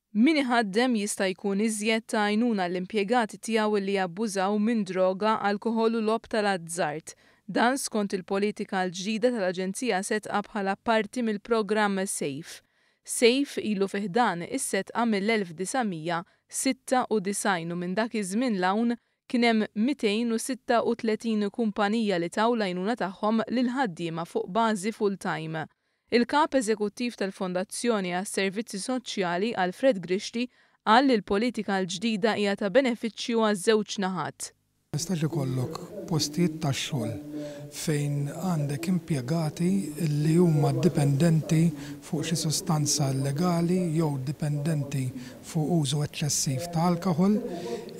Min iħaddem jista' jkun iżjed ta' għajnuna l-impjegati tiegħu li jabbużaw minn droga, alkoħol u lob tal-azzart. Dan skont il-politika l-ġdida tal-Aġenzija setqa bħala parti mill-programm SAFE. SAFE ilu fih dan is-setqa mill-1996 u minn dak iż-żmien l-hawn kien hemm 236 kumpanija li taw l-għajnuna tagħhom lil ħaddiema fuq bażi full-time. Il-kap eżekuttiv tal-Fondazzjoni għas-Servizzi Soċjali Alfred Grixti qal li l-politika l-ġdida hija ta' benefiċċju għaż-żewġ naħat. Jistax ikollok postijiet tax-xogħol fejn għandek impjegati li huma dipendenti fuq xi sostanza illegali jew dipendenti fuq użu eċċessiv ta' alkoħol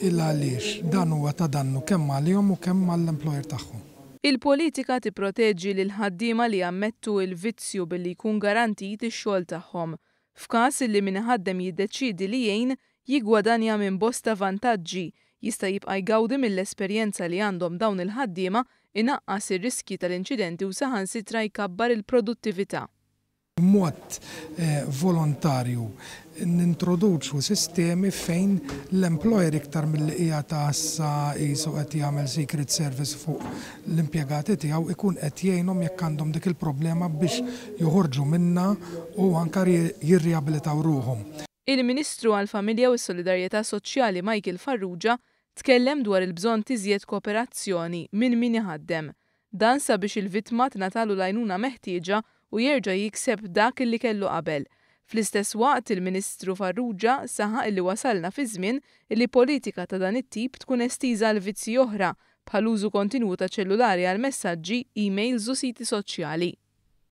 il għaliex dan huwa ta' dannu kemm għalihom u kemm għall-employer tagħhom. Il-politika tipproteġġi lil ħaddiema li jammettu l-vizzju billi jkun garantit ix-xogħol tagħhom. F'każ li min iħaddem jiddeċiedi li jgħin jiggwadanja minn bosta vantaġġi, jista' jibqa' jgawdi mill-esperjenza li għandhom dawn il-ħaddiema, inaqqas ir-riski tal-inċidenti u saħansitra jkabbar il-produttività. Mod volontarju nintroduċu sistemi fejn l-employer iktar mill-li qiegħed tassa qisu qed jagħmel secret service fuq l-impjegati tiegħu ikun qed jgħinhom jekk għandhom dik il-problema biex joħorġu minnha u anke jirrihabilitaw ruhom. Il-Ministru għall-Familja u s-Solidarjetà Soċjali Michael Farrugia tkellem dwar il-bżonn tiżjed kooperazzjoni minn min iħaddem. Dan sabiex il-vittma tingħatalu l-għajnuna meħtieġa u jerġa' jikseb dak li kellu qabel. Fl-istess waqt il-Ministru Farrugia saħaq li wasalna fi żmien li politika ta' dan it-tip tkun estiża l vizzi oħra bħal użu kontinwu ta' ċellulari għal messaġġi, emails u siti soċjali.